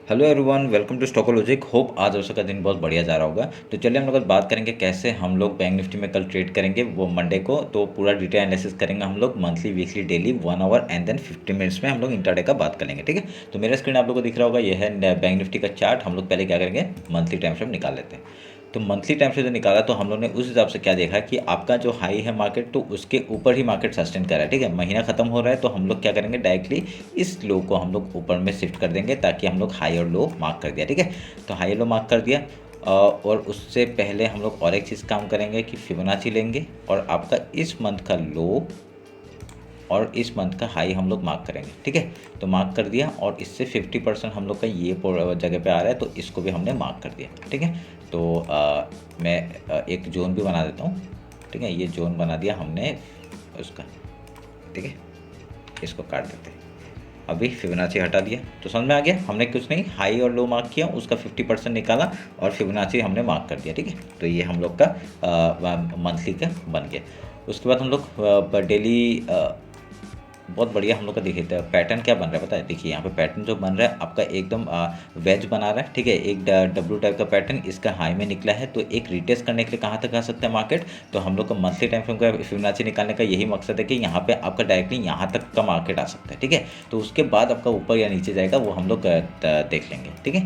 Hello everyone, welcome to Stockologic. Hope आज और का दिन बहुत बढ़िया जा रहा होगा। तो चलिए हम लोग आज बात करेंगे कैसे हम लोग बैंक निफ्टी में कल ट्रेड करेंगे, वो मंडे को। तो पूरा डिटेल एनालिसिस करेंगे हम लोग, monthly, weekly, daily, 1 hour and then 50 minutes में हम लोग इंट्राडे का बात करेंगे। ठीक है, तो मेरा स्क्रीन आप लोग को दिख रहा होगा, यह है बैंक निफ्टी का चार्ट। हम लोग पहले क्या करेंगे, मंथली टाइम फ्रेम निकाल लेते हैं। तो मंथली टाइम से जो निकाला, तो हम लोग ने उस हिसाब से क्या देखा कि आपका जो हाई है मार्केट, तो उसके ऊपर ही मार्केट सस्टेन कर रहा है। ठीक है, महीना खत्म हो रहा है, तो हम लोग क्या करेंगे, डायरेक्टली इस लो को हम लोग ऊपर में शिफ्ट कर देंगे, ताकि हम लोग हाई और लो मार्क कर दिया। ठीक है, तो हाई लो मार्क कर दिया। और उससे पहले हम लोग और एक चीज़ काम करेंगे कि फिबोनाची लेंगे और आपका इस मंथ का लो और इस मंथ का हाई हम लोग मार्क करेंगे। ठीक है, तो मार्क कर दिया और इससे 50% हम लोग का ये जगह पे आ रहा है, तो इसको भी हमने मार्क कर दिया। ठीक है, तो मैं एक जोन भी बना देता हूँ। ठीक है, ये जोन बना दिया हमने उसका। ठीक है, इसको काट देते हैं। अभी फिबोनाची हटा दिया, तो समझ में आ गया। हमने कुछ नहीं, हाई और लो मार्क किया, उसका 50% निकाला और फिबोनाची हमने मार्क कर दिया। ठीक है, तो ये हम लोग का मंथली का बन गया। उसके बाद हम लोग डेली बहुत बढ़िया हम लोग का देखिए पैटर्न क्या बन रहा है, पता है। देखिए यहाँ पे पैटर्न जो बन रहा है आपका एकदम वेज बना रहा है। ठीक है, एक डब्ल्यू टाइप का पैटर्न इसका हाई में निकला है, तो एक रिटेस्ट करने के लिए कहाँ तक आ सकता है मार्केट। तो हम लोग का मंथली टाइम फ्रेम का फिबोनाची निकालने का यही मकसद है कि यहाँ पे आपका डायरेक्टली यहाँ तक का मार्केट आ सकता है। ठीक है, तो उसके बाद आपका ऊपर या नीचे जाएगा, वो हम लोग देख लेंगे। ठीक है,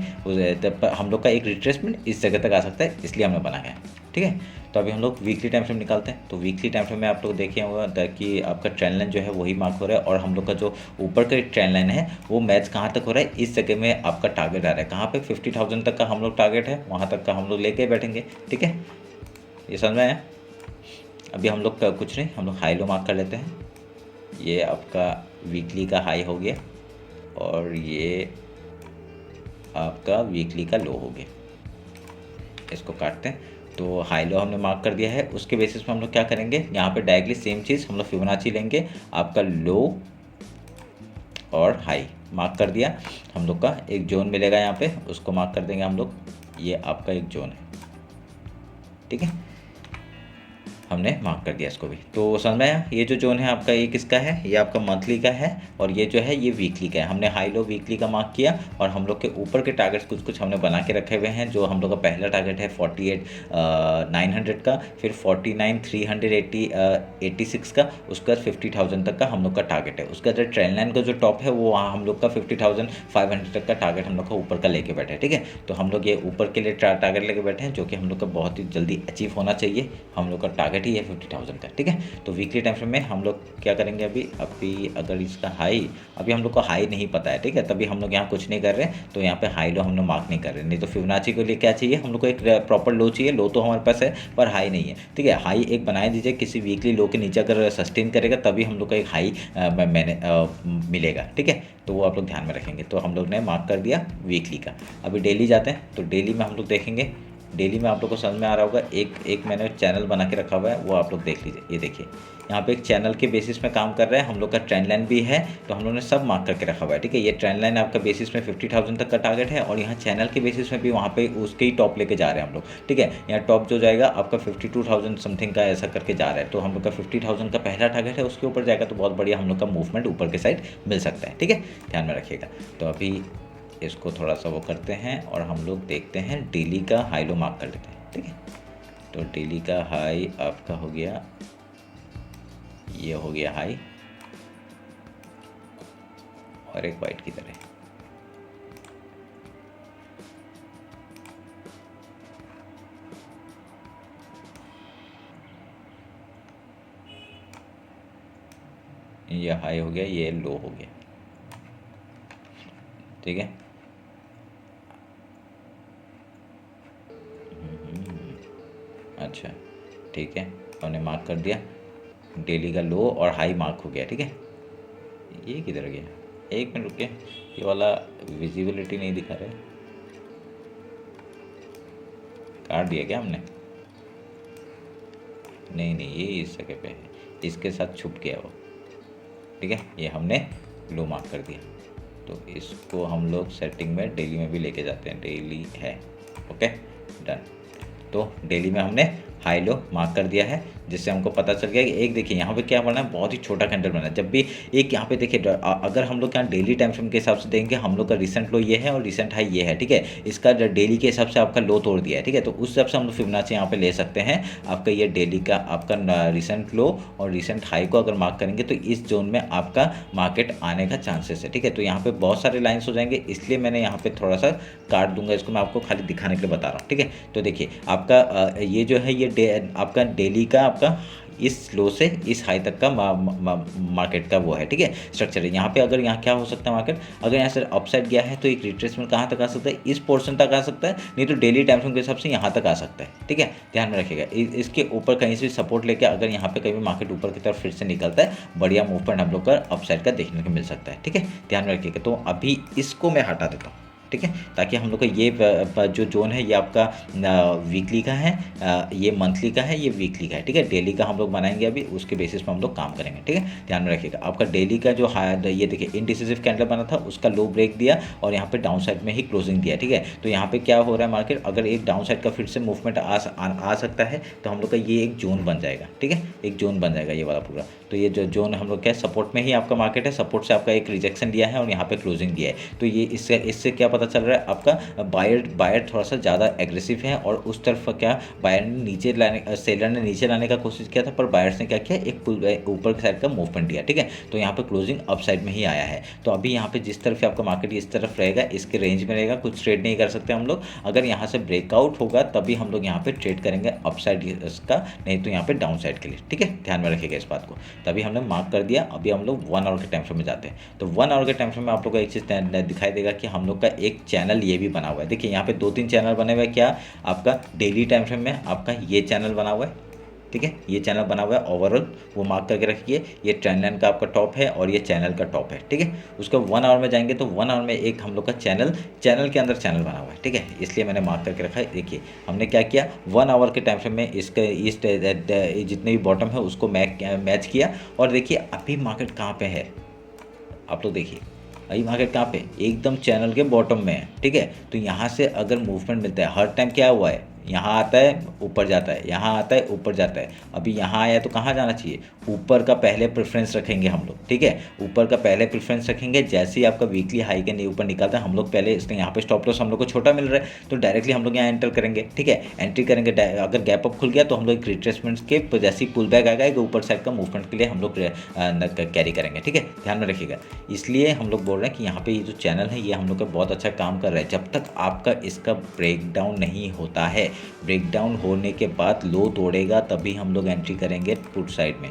हम लोग का एक रिट्रेसमेंट इस जगह तक आ सकता है, इसलिए हमने बनाया है। ठीक है, तो अभी हम लोग वीकली टाइम फ्रेम निकालते हैं। तो वीकली टाइम फ्रेम में आप लोग देखे होगा कि आपका ट्रेंड लाइन जो है वही मार्क हो रहा है, और हम लोग का जो ऊपर का ट्रेंड लाइन है वो मैच कहाँ तक हो रहा है, इस जगह में आपका टारगेट आ रहा है। कहाँ पे 50,000 तक का हम लोग टारगेट है, वहाँ तक का हम लोग लेके बैठेंगे। ठीक है, ये समझ में आया। अभी हम लोग का कुछ नहीं, हम लोग हाई लो मार्क कर लेते हैं। ये आपका वीकली का हाई हो गया और ये आपका वीकली का लो हो गया। इसको काटते हैं। तो हाई लो हमने मार्क कर दिया है, उसके बेसिस पे हम लोग क्या करेंगे, यहाँ पे डायरेक्टली सेम चीज़ हम लोग फिबोनाची लेंगे। आपका लो और हाई मार्क कर दिया, हम लोग का एक जोन मिलेगा यहाँ पे, उसको मार्क कर देंगे हम लोग। ये आपका एक जोन है। ठीक है, हमने मार्क कर दिया इसको भी। तो समझ में आया, ये जो जोन है आपका, ये किसका है, ये आपका मंथली का है, और ये जो है ये वीकली का है। हमने हाई लो वीकली का मार्क किया, और हम लोग के ऊपर के टारगेट्स कुछ कुछ हमने बना के रखे हुए हैं। जो हम लोग का पहला टारगेट है 48,900 का, फिर 49,386 का, उसके बाद 50,000 तक का हम लोग का टारगेट है। उसका जो ट्रेंड लाइन का जो टॉप है, वो वहाँ हम लोग का 50,500 तक का टारगेट हम लोग का ऊपर का लेके बैठे हैं। ठीक है, तो हम लोग ये ऊपर के लिए टारगेट लेके बैठे हैं, जो कि हम लोग का बहुत ही जल्दी अचीव होना चाहिए। हम लोग का टारगेट ही है 50,000 का। ठीक है, तो वीकली टाइम फ्रेम में हम लोग क्या करेंगे, अभी अगर इसका हाई, अभी हम लोग को हाई नहीं पता है। ठीक है, तभी हम लोग यहाँ कुछ नहीं कर रहे, तो यहाँ पे हाई लो हम लोग मार्क नहीं कर रहे। नहीं तो फिबोनाची के लिए क्या चाहिए, हम लोग को एक प्रॉपर लो चाहिए। लो तो हमारे पास है, पर हाई नहीं है। ठीक है, हाई एक बनाए दीजिए, किसी वीकली लो के नीचे अगर सस्टेन करेगा, तभी हम लोग का एक हाई मैंने मिलेगा। ठीक है, तो वो आप लोग ध्यान में रखेंगे। तो हम लोग ने मार्क कर दिया वीकली का। अभी डेली जाते हैं, तो डेली में हम लोग देखेंगे। डेली में आप लोग को समझ में आ रहा होगा, एक मैंने चैनल बना के रखा हुआ है, वो आप लोग देख लीजिए। ये देखिए, यहाँ पे एक चैनल के बेसिस में काम कर रहा है। हम लोग का ट्रेंड लाइन भी है, तो हम लोग ने सब मार्क करके रखा हुआ है। ठीक है, ये ट्रेंड लाइन आपका बेसिस में 50,000 तक का टारगेट है, और यहाँ चैनल के बेसिस में भी वहाँ पे उसके ही टॉप लेके जा रहे हैं हम लोग। ठीक है, यहाँ टॉप जो जाएगा आपका 52,000 समथिंग का, ऐसा करके जा रहा है। तो हम लोग का 50,000 का पहला टारगेट है, उसके ऊपर जाएगा तो बहुत बढ़िया हम लोग का मूवमेंट ऊपर के साइड मिल सकता है। ठीक है, ध्यान में रखिएगा। तो अभी इसको थोड़ा सा वो करते हैं, और हम लोग देखते हैं डेली का हाई लो मार्क कर लेते हैं। ठीक है, तो डेली का हाई आपका हो गया, ये हो गया हाई, और एक वाइट की तरह। ये हाई हो गया, ये लो हो गया। ठीक है, अच्छा, ठीक है, हमने मार्क कर दिया। डेली का लो और हाई मार्क हो गया। ठीक है, ये किधर गया, एक मिनट रुकिए, ये वाला विजिबिलिटी नहीं दिखा रहा है, काट दिया क्या हमने। नहीं नहीं, ये इस जगह पे है, इसके साथ छुप गया वो। ठीक है, ये हमने लो मार्क कर दिया। तो इसको हम लोग सेटिंग में डेली में भी लेके जाते हैं, डेली है। Okay, done. तो डेली में हमने हाई लो मार्क कर दिया है, जिससे हमको पता चल गया कि एक देखिए यहाँ पे क्या बना है, बहुत ही छोटा कैंडल बना है। जब भी एक यहाँ पे देखिए अगर हम लोग यहाँ डेली टाइम फ्रेम के हिसाब से देंगे, हम लोग का रिसेंट लो ये है और रिसेंट हाई ये है, ठीक है। इसका डेली के हिसाब से आपका लो तोड़ दिया है, ठीक है। तो उस हिसाब से हम लोग फिबोनाची यहाँ पे ले सकते हैं। आपका ये डेली का आपका रिसेंट लो और रिसेंट हाई को अगर मार्क करेंगे तो इस जोन में आपका मार्केट आने का चांसेस है, ठीक है। तो यहाँ पे बहुत सारे लाइन्स हो जाएंगे, इसलिए मैंने यहाँ पे थोड़ा सा काट दूंगा इसको, मैं आपको खाली दिखाने के लिए बता रहा हूँ, ठीक है। तो देखिए आपका ये जो है ये आपका डेली का आपका इस लो से इस हाई तक का मार्केट का वो है, ठीक है, स्ट्रक्चर है। यहाँ पे अगर यहाँ क्या हो सकता है मार्केट, अगर यहाँ से अपसाइड गया है तो एक रिट्रेसमेंट कहाँ तक आ सकता है, इस पोर्शन तक आ सकता है, नहीं तो डेली टाइम फ्रेम के हिसाब से यहाँ तक आ सकता है, ठीक है। ध्यान में रखिएगा, इसके ऊपर कहीं से सपोर्ट लेके अगर यहाँ पे कहीं मार्केट ऊपर की तरफ फिर से निकलता है, बढ़िया मूवमेंट हम लोग का अपसाइड का देखने को मिल सकता है, ठीक है। ध्यान में रखिएगा। तो अभी इसको मैं हटा देता हूँ, ठीक है, ताकि हम लोग का ये जो जोन है ये आपका वीकली का है, ये मंथली का है, ये वीकली का है, ठीक है। डेली का हम लोग बनाएंगे अभी, उसके बेसिस पे हम लोग काम करेंगे, ठीक है। ध्यान में रखिएगा। आपका डेली का जो ये देखिए इनडिसिसिव कैंडल बना था, उसका लो ब्रेक दिया और यहाँ पे डाउन साइड में ही क्लोजिंग दिया, ठीक है। तो यहाँ पे क्या हो रहा है मार्केट, अगर एक डाउन साइड का फिर से मूवमेंट आ सकता है तो हम लोग का ये एक जोन बन जाएगा, ठीक है, एक जोन बन जाएगा ये वाला पूरा। तो ये जो जोन हम लोग क्या सपोर्ट में ही आपका मार्केट है, सपोर्ट से आपका एक रिजेक्शन दिया है और यहाँ पे क्लोजिंग दिया है। तो ये इससे क्या पता चल रहा है, आपका बायर थोड़ा सा ज़्यादा एग्रेसिव है और उस तरफ क्या बायर ने नीचे लाने, सेलर ने नीचे लाने का कोशिश किया था, पर बायर्स ने क्या किया, एक ऊपर की साइड का मूवमेंट दिया, ठीक है। तो यहाँ पे क्लोजिंग अप साइड में ही आया है। तो अभी यहाँ पे जिस तरफ आपका मार्केट इस तरफ रहेगा, इसके रेंज में रहेगा, कुछ ट्रेड नहीं कर सकते हम लोग। अगर यहाँ से ब्रेकआउट होगा तभी हम लोग यहाँ पे ट्रेड करेंगे अप साइड इसका, नहीं तो यहाँ पे डाउन साइड के लिए, ठीक है। ध्यान में रखिएगा इस बात को। तभी हमने मार्क कर दिया। अभी हम लोग 1 आवर के टाइम फ्रेम में जाते हैं। तो 1 आवर के टाइम फ्रेम में आप लोग को एक चीज़ दिखाई देगा कि हम लोग का एक चैनल ये भी बना हुआ है। देखिए यहाँ पे 2-3 चैनल बने हुए हैं। क्या आपका डेली टाइम फ्रेम में आपका ये चैनल बना हुआ है, ठीक है, ये चैनल बना हुआ है ओवरऑल, वो मार्क करके रखिए। ये ट्रेंड लाइन का आपका टॉप है और ये चैनल का टॉप है, ठीक है। उसका 1 आवर में जाएंगे तो 1 आवर में एक हम लोग का चैनल के अंदर चैनल बना हुआ है, ठीक है, इसलिए मैंने मार्क करके रखा है। देखिए हमने क्या किया, 1 आवर के टाइम फ्रेम में इसके इस जितने भी बॉटम है उसको मैच किया और देखिए अभी मार्केट कहाँ पे है, आप लोग देखिए अभी मार्केट कहाँ पे, एकदम चैनल के बॉटम में है, ठीक है। तो यहाँ से अगर मूवमेंट मिलता है, हर टाइम क्या हुआ है, यहाँ आता है ऊपर जाता है, यहाँ आता है ऊपर जाता है। अभी यहाँ आया तो कहाँ जाना चाहिए, ऊपर का पहले प्रेफरेंस रखेंगे हम लोग, ठीक है, ऊपर का पहले प्रेफरेंस रखेंगे। जैसे ही आपका वीकली हाई के ऊपर निकलता है, हम लोग पहले इसलिए यहाँ पे स्टॉप लॉस हम लोग को छोटा मिल रहा है तो डायरेक्टली हम लोग यहाँ एंटर करेंगे, ठीक है। एंट्री करेंगे, अगर गैप अप खुल गया तो हम लोग रिट्रेसमेंट के जैसे ही पुल बैक आएगा एक ऊपर साइड का मूवमेंट के लिए हम लोग कैरी करेंगे, ठीक है। ध्यान में रखिएगा। इसलिए हम लोग बोल रहे हैं कि यहाँ पे ये जो चैनल है ये हम लोग का बहुत अच्छा काम कर रहा है। जब तक आपका इसका ब्रेकडाउन नहीं होता है, ब्रेकडाउन होने के बाद लो तोड़ेगा तभी हम लोग एंट्री करेंगे पुट साइड में,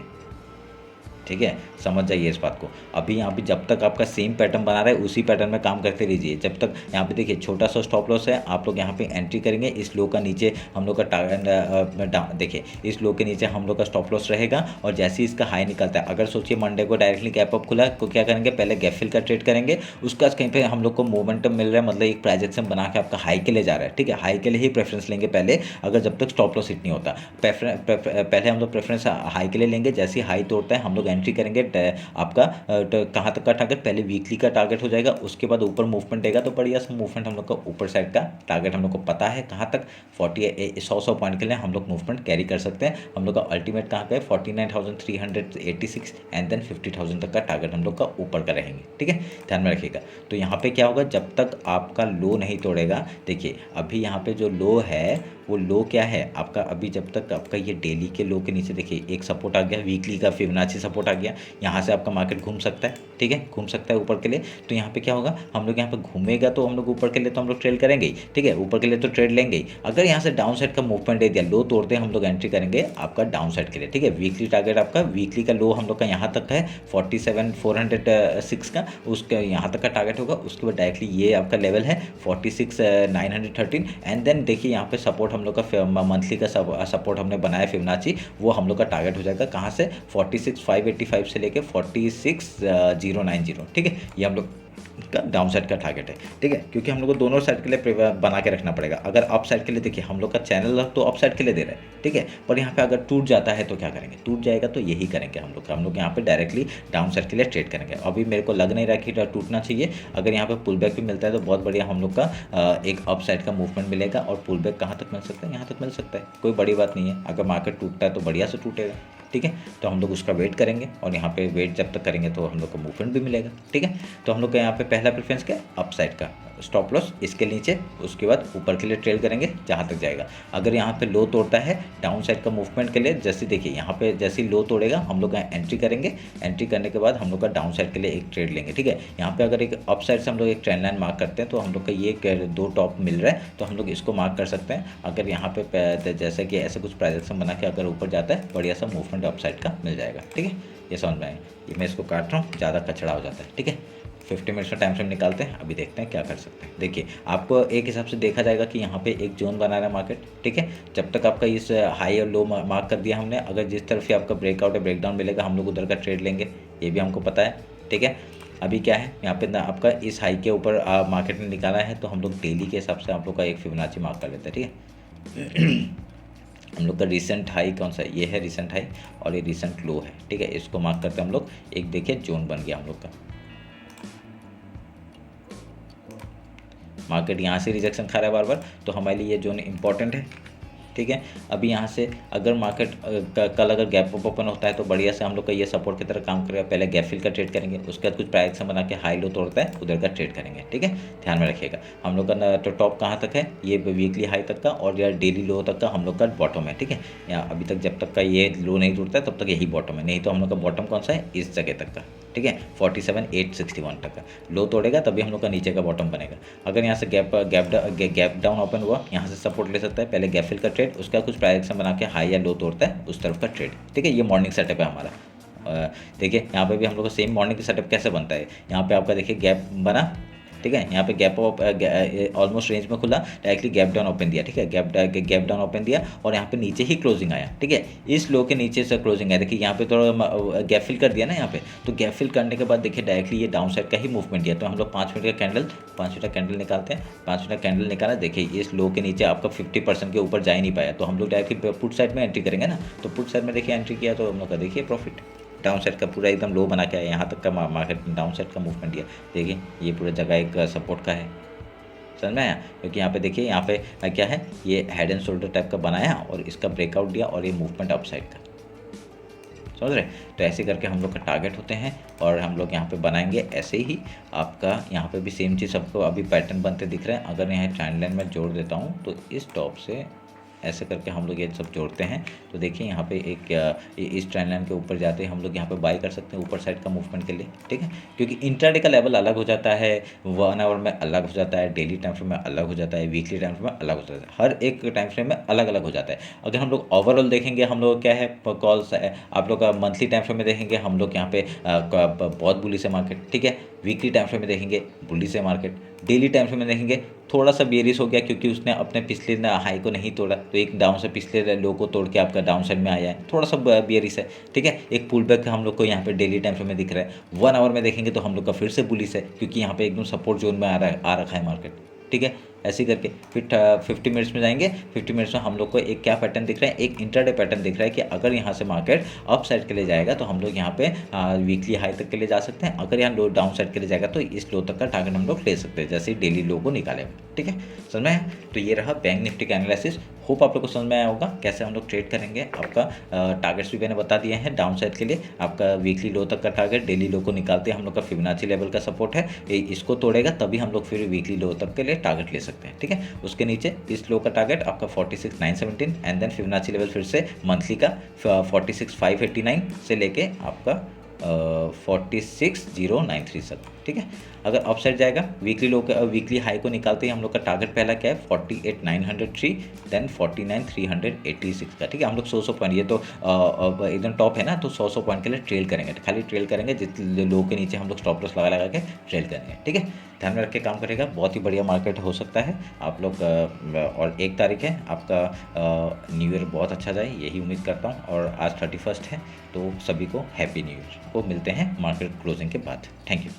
ठीक है, समझ जाइए इस बात को। अभी यहाँ पे जब तक आपका सेम पैटर्न बना रहा है उसी पैटर्न में काम करते रहिए। जब तक यहाँ पे देखिए छोटा सा स्टॉप लॉस है, आप लोग यहाँ पे एंट्री करेंगे, इस लो का नीचे हम लोग का टारगेट देखिए, इस लो के नीचे हम लोग का स्टॉप लॉस रहेगा और जैसे ही इसका हाई निकलता है, अगर सोचिए मंडे को डायरेक्टली गैप अप खुला तो क्या करेंगे, पहले गैप फिल का ट्रेड करेंगे, उसका कहीं पर हम लोग को मोमेंटम मिल रहा है, मतलब एक प्राइजेक्शन बना के आपका हाई के लिए जा रहा है, ठीक है। हाई के लिए ही प्रेफरेंस लेंगे पहले, अगर जब तक स्टॉप लॉस हिट नहीं होता, पहले हम लोग प्रेफरेंस हाई के लिए लेंगे। जैसे ही हाई तोड़ता है हम लोग एंट्री करेंगे। आपका कहाँ तक का टारगेट, पहले वीकली का टारगेट हो जाएगा, उसके बाद ऊपर मूवमेंट देगा तो बढ़िया सा मूवमेंट हम लोग का ऊपर साइड का टारगेट हम लोग को पता है कहाँ तक 100 पॉइंट के लिए हम लोग मूवमेंट कैरी कर सकते हैं। हम लोग का अल्टीमेट कहाँ का है 49,386 एंड देन 50,000 तक का टारगेट हम लोग का ऊपर का रहेंगे, ठीक है। ध्यान में रखिएगा। तो यहाँ पे क्या होगा, जब तक आपका लो नहीं तोड़ेगा, देखिए अभी यहाँ पे जो लो है वो लो क्या है आपका, अभी जब तक आपका ये डेली के लो के नीचे देखिए एक सपोर्ट आ गया, वीकली का फिबोनाची सपोर्ट आ गया, यहाँ से आपका मार्केट घूम सकता है, ठीक है, घूम सकता है ऊपर के लिए। तो यहाँ पे क्या होगा, हम लोग यहाँ पे घूमेगा तो हम लोग ऊपर के लिए तो हम लोग ट्रेड करेंगे ही, ठीक है, ऊपर के लिए तो ट्रेड लेंगे ही। अगर यहाँ से डाउन साइड का मूवमेंट दे दिया, लो तोड़ते हम लोग एंट्री करेंगे आपका डाउन साइड के लिए, ठीक है। वीकली टारगेट आपका, वीकली का लो हम लोग का यहाँ तक है 47,406 का, उसका यहाँ तक का टारगेट होगा। उसके बाद डायरेक्टली ये आपका लेवल है 46,913 एंड देन देखिए यहाँ पे सपोर्ट हम लोग का मंथली का सपोर्ट हमने बनाया फिबोनाची, वो हम लोग का टारगेट हो जाएगा कहाँ से 46,585 से लेके 46,090, ठीक है, ये हम लोग का डाउन साइड का टारगेट है, ठीक है, क्योंकि हम लोग को दोनों साइड के लिए बना के रखना पड़ेगा। अगर अप साइड के लिए देखिए हम लोग का चैनल तो अप साइड के लिए दे रहा है, ठीक है, पर यहाँ पे अगर टूट जाता है तो क्या करेंगे, टूट जाएगा तो यही करेंगे हम लोग यहाँ पे डायरेक्टली डाउन साइड के लिए ट्रेड करेंगे। अभी मेरे को लग नहीं रहा कि टूटना चाहिए। अगर यहाँ पे पुल बैक भी मिलता है तो बहुत बढ़िया हम लोग का एक अप साइड का मूवमेंट मिलेगा। और पुल बैक कहाँ तक मिल सकता है, यहाँ तक मिल सकता है, कोई बड़ी बात नहीं है। अगर मार्केट टूटता है तो बढ़िया से टूटेगा, ठीक है, तो हम लोग उसका वेट करेंगे और यहाँ पे वेट जब तक करेंगे तो हम लोग को मूवमेंट भी मिलेगा, ठीक है। तो हम लोग का यहाँ पे पहला प्रेफरेंस क्या है, अप साइड का स्टॉप लॉस इसके नीचे, उसके बाद ऊपर के लिए ट्रेल करेंगे जहाँ तक जाएगा। अगर यहाँ पे लो तोड़ता है डाउन साइड का मूवमेंट के लिए, जैसे देखिए यहाँ पे जैसे लो तोड़ेगा हम लोग यहाँ एंट्री करेंगे। एंट्री करने के बाद हम लोग का डाउन साइड के लिए एक ट्रेड लेंगे, ठीक है। यहाँ पे अगर एक अप साइड से हम लोग एक ट्रेंड लाइन मार्क करते हैं तो हम लोग का ये दो टॉप मिल रहा है, तो हम लोग इसको मार्क कर सकते हैं। अगर यहाँ पे जैसे कि ऐसे कुछ प्राइजेक्शन बना के अगर ऊपर जाता है बढ़िया सा मूवमेंट अप साइड का मिल जाएगा, ठीक है। ये समझ में आए, ये मैं इसको काट रहा हूँ, ज़्यादा कचड़ा हो जाता है, ठीक है। 50 मिनट्स का टाइम फ्रेम निकालते हैं, अभी देखते हैं क्या कर सकते हैं। देखिए आपको एक हिसाब से देखा जाएगा कि यहाँ पे एक जोन बना रहा है मार्केट, ठीक है। जब तक आपका इस हाई और लो मार्क कर दिया हमने, अगर जिस तरफ से आपका ब्रेकआउट या ब्रेकडाउन मिलेगा हम लोग उधर का ट्रेड लेंगे, ये भी हमको पता है, ठीक है। अभी क्या है यहाँ पे आपका इस हाई के ऊपर मार्केट ने निकाला है, तो हम लोग डेली के हिसाब से आप लोग का एक फिबोनाची मार्क कर लेते हैं, ठीक है। हम लोग का रिसेंट हाई कौन सा है, ये है रिसेंट हाई और ये रिसेंट लो है, ठीक है। इसको मार्क करते हैं हम लोग, एक देखिए जोन बन गया हम लोग का। मार्केट यहाँ से रिजेक्शन खा रहा है बार बार, तो हमारे लिए ये जोन इंपॉर्टेंट है, ठीक है। अभी यहाँ से अगर मार्केट कल अगर गैप अप ओपन होता है तो बढ़िया से हम लोग का ये सपोर्ट की तरह काम करेगा। पहले गैप फिल का ट्रेड करेंगे, उसके बाद कुछ प्राइस बना के हाई लो तोड़ता है उधर का ट्रेड करेंगे, ठीक है। ध्यान में रखिएगा हम लोग का तो टॉप कहाँ तक है, ये वीकली हाई तक का और या डेली लो तक का हम लोग का बॉटम है, ठीक है। यहाँ अभी तक जब तक का ये लो नहीं टूटता है तब तक यही बॉटम है, नहीं तो हम लोग का बॉटम कौन सा है, इस जगह तक का, ठीक है, 47,861 तक का। लो तोड़ेगा तभी हम लोग का नीचे का बॉटम बनेगा। अगर यहाँ से गैप डाउन ओपन हुआ, यहाँ से सपोर्ट ले सकता है, पहले गैप फिल का ट्रेड, उसका कुछ प्राइस बना के हाई या लो तोड़ता है उस तरफ का ट्रेड, ठीक है। ये मॉर्निंग सेटअप है हमारा। देखिए यहाँ पे भी हम लोग का सेम मॉर्निंग सेटअप कैसे बनता है। यहाँ पे आपका देखिए गैप बना, ठीक है, यहाँ पे गैप ऑलमोस्ट रेंज में खुला, डायरेक्टली गैप डाउन ओपन दिया, ठीक है, गैप डाउन ओपन दिया और यहाँ पे नीचे ही क्लोजिंग आया, ठीक है। इस लो के नीचे से क्लोजिंग आया, देखिए यहाँ पे थोड़ा गैप फिल कर दिया ना यहाँ पे, तो गैप फिल करने के बाद देखिए डायरेक्टली ये डाउन साइड का ही मूवमेंट दिया। तो हम लोग 5 मिनट का कैंडल निकालते हैं। 5 मिनट का कैंडल निकाला, देखिए इस लो के नीचे आपका 50% के ऊपर जा ही नहीं पाया, तो हम लोग डायरेक्टली पुट साइड में एंट्री करेंगे ना। तो पुट साइड में देखिए एंट्री किया तो हम लोग का देखिए प्रॉफिट डाउन साइड का पूरा एकदम लो बना के आया, यहाँ तक का मार्केट डाउन साइड का मूवमेंट दिया। देखिए ये पूरा जगह एक सपोर्ट का है, समझ में आया। क्योंकि यहाँ पे देखिए यहाँ पे क्या है, ये हेड एंड शोल्डर टाइप का बनाया और इसका ब्रेकआउट दिया और ये मूवमेंट अप साइड का, समझ रहे। तो ऐसे करके हम लोग का टारगेट होते हैं और हम लोग यहाँ पे बनाएंगे ऐसे ही। आपका यहाँ पे भी सेम चीज़ सबको अभी पैटर्न बनते दिख रहे हैं। अगर यहाँ ट्रेंड लाइन में जोड़ देता हूँ तो इस टॉप से ऐसे करके हम लोग ये सब जोड़ते हैं, तो देखिए यहाँ पे एक इस ट्रेंड लाइन के ऊपर जाते हैं हम लोग यहाँ पे बाई कर सकते हैं ऊपर साइड का मूवमेंट के लिए, ठीक है। क्योंकि इंट्राडे का लेवल अलग हो जाता है, 1 आवर में अलग हो जाता है, डेली टाइम फ्रेम में अलग हो जाता है, वीकली टाइम फ्रेम में अलग हो जाता है, हर एक टाइम फ्रेम में अलग अलग हो जाता है। अगर हम लोग ओवरऑल देखेंगे हम लोग क्या है कॉल्स, आप लोग का मंथली टाइम फ्रेम में देखेंगे हम लोग यहाँ पे बहुत बुलिश है मार्केट, ठीक है। वीकली टाइम फ्रेम में देखेंगे बुलिश है मार्केट, डेली टाइम फ्रेम में देखेंगे थोड़ा सा बेरिश हो गया क्योंकि उसने अपने पिछले हाई को नहीं तोड़ा, तो एक डाउन से पिछले लो को तोड़ के आपका डाउन साइड में आया है, थोड़ा सा बेरिश है, ठीक है। एक पुल बैक हम लोग को यहाँ पे डेली टाइम फ्रेम में दिख रहा है। 1 आवर में देखेंगे तो हम लोग का फिर से बुलिश है क्योंकि यहाँ पे एकदम सपोर्ट जोन में आ रखा है मार्केट, ठीक है। ऐसे करके फिर 50 मिनट्स में जाएंगे। 50 मिनट्स में हम लोग को एक क्या पैटर्न दिख रहा है, एक इंट्राडे पैटर्न दिख रहा है कि अगर यहाँ से मार्केट अप साइड के लिए जाएगा तो हम लोग यहाँ पे वीकली हाई तक के लिए जा सकते हैं। अगर यहाँ लो डाउन साइड के लिए जाएगा तो इस लो तक का टारगेट हम लोग ले सकते हैं, जैसे डेली लो को निकाले, ठीक है। समझ में आया। तो ये रहा बैंक निफ्टी का एनालिसिस। होप आप लोग को समझ में आया होगा कैसे हम लोग ट्रेड करेंगे। आपका टारगेट्स भी मैंने बता दिए हैं। डाउन साइड के लिए आपका वीकली लो तक का टारगेट, डेली लो को निकालते हैं हम लोग का फिबोनाची लेवल का सपोर्ट है, इसको तोड़ेगा तभी हम लोग फिर वीकली लो तक के लिए टारगेट ले सकते हैं, ठीक है। उसके नीचे इस लो का टारगेट आपका 46,917 एंड देन फिबोनाची लेवल फिर से मंथली का 46,589 से लेके आपका 46,093 तक, ठीक है। अगर अप साइड जाएगा वीकली हाई को निकालते ही हम लोग का टारगेट पहला क्या है 48,903 देन 49,386 का, ठीक है। हम लोग 100 पॉइंट, ये तो एकदम टॉप है ना, तो 100 पॉइंट के लिए ट्रेल करेंगे, खाली ट्रेल करेंगे, जितने लो के नीचे हम लोग स्टॉप लॉस लगा के ट्रेल करेंगे, ठीक है। ध्यान में रख के काम करेगा, बहुत ही बढ़िया मार्केट हो सकता है आप लोग। और 1 तारीख है आपका न्यू ईयर बहुत अच्छा जाए यही उम्मीद करता हूँ। और आज 31 है, तो सभी को हैप्पी न्यू ईयर। को मिलते हैं मार्केट क्लोजिंग के बाद। Thank you.